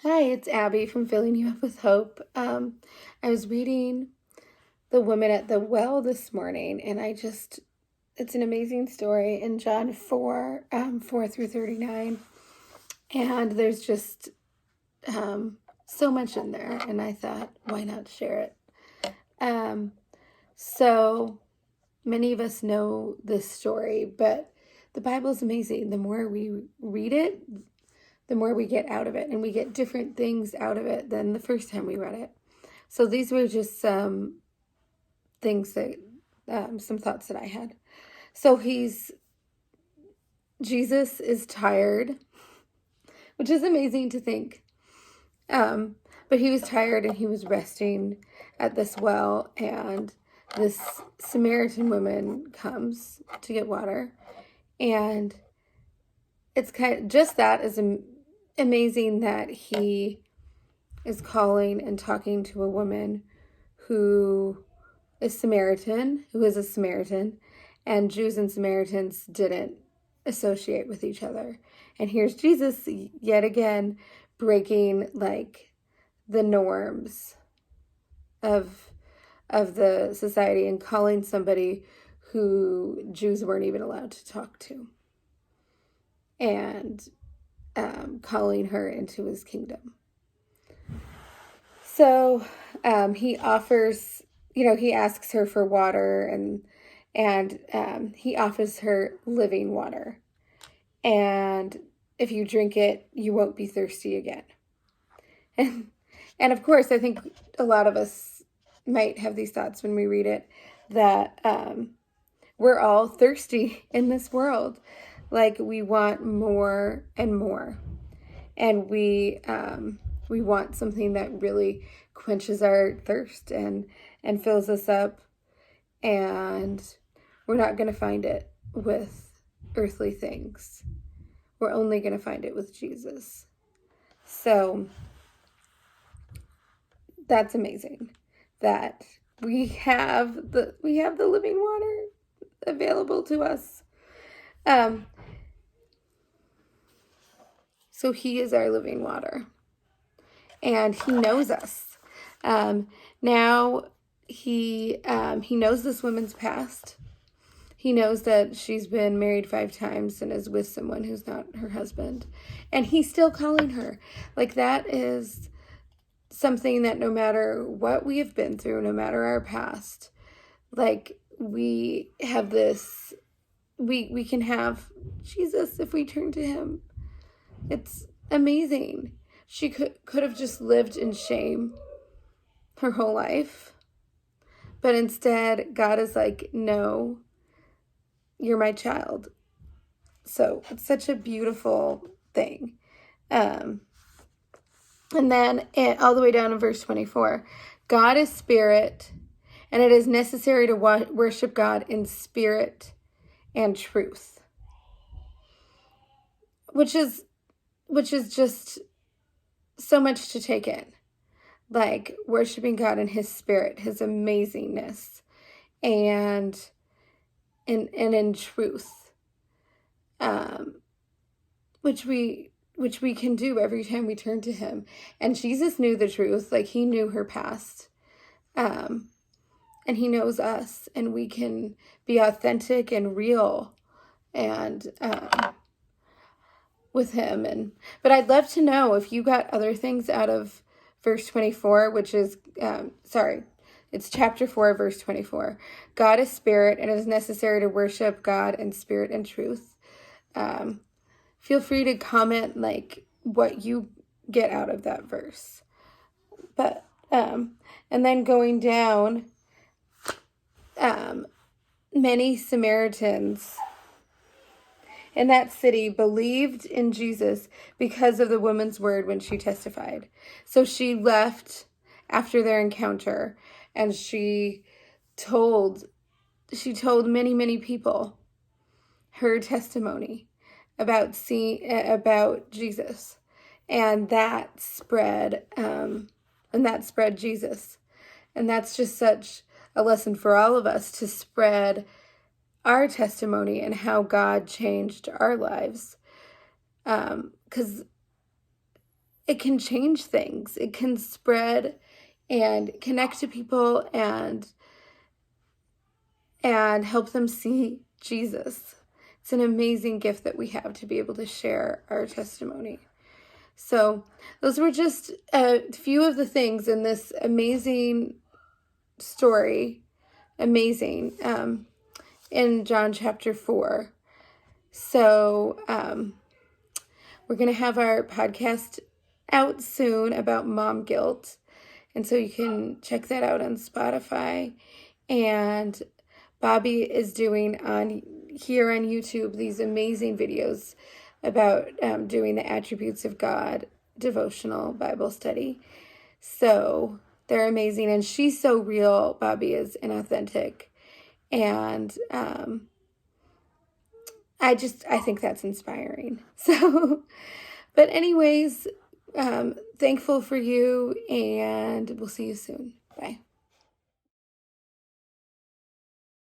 Hi, it's Abby from Filling You Up with Hope. I was reading The Woman at the Well this morning, and it's an amazing story in John 4, 4 through 39. And there's just so much in there, and I thought, why not share it? So many of us know this story, but the Bible is amazing. The more we read it, the more we get out of it, and we get different things out of it than the first time we read it. So these were just some things some thoughts that I had. So Jesus is tired, which is amazing to think. But he was tired and he was resting at this well, and this Samaritan woman comes to get water, and it's kind of just that is amazing that he is calling and talking to a woman who is a Samaritan, and Jews and Samaritans didn't associate with each other. And here's Jesus yet again breaking like the norms of the society and calling somebody who Jews weren't even allowed to talk to, and calling her into his kingdom. So he offers, he asks her for water, and he offers her living water. And if you drink it, you won't be thirsty again. And of course, I think a lot of us might have these thoughts when we read it, that we're all thirsty in this world. Like, we want more and more. And we want something that really quenches our thirst and fills us up. And we're not going to find it with earthly things. We're only going to find it with Jesus. So that's amazing that we have the living water available to us. So he is our living water, and he knows us. Now he knows this woman's past. He knows that she's been married 5 times and is with someone who's not her husband, and he's still calling her. Like, that is something that no matter what we have been through, no matter our past, like, we have this, we can have Jesus if we turn to him. It's amazing. She could have just lived in shame her whole life, but instead God is like, no, you're my child. So it's such a beautiful thing. And then all the way down in verse 24, God is spirit, and it is necessary to worship God in spirit and truth, which is just so much to take in. Like, worshiping God in his spirit, his amazingness, and in truth, which we can do every time we turn to him. And Jesus knew the truth. Like, he knew her past, and he knows us, and we can be authentic and real and with him. But I'd love to know if you got other things out of verse 24, which is it's chapter 4, verse 24. God is spirit, and it is necessary to worship God in spirit and truth. Feel free to comment like what you get out of that verse. But and then going down, many Samaritans in that city believed in Jesus because of the woman's word when she testified. So she left after their encounter, and she told many, many people her testimony about Jesus, and that spread Jesus. And that's just such a lesson for all of us, to spread our testimony and how God changed our lives. Because it can change things. It can spread and connect to people and help them see Jesus. It's an amazing gift that we have to be able to share our testimony. So those were just a few of the things in this amazing story, in John chapter 4. So we're going to have our podcast out soon about mom guilt. And so you can check that out on Spotify. And Bobby is doing here on YouTube these amazing videos about doing the attributes of God devotional Bible study. So they're amazing. And she's so real. Bobby is and authentic. And I think that's inspiring. So, but anyways, thankful for you, and we'll see you soon. Bye.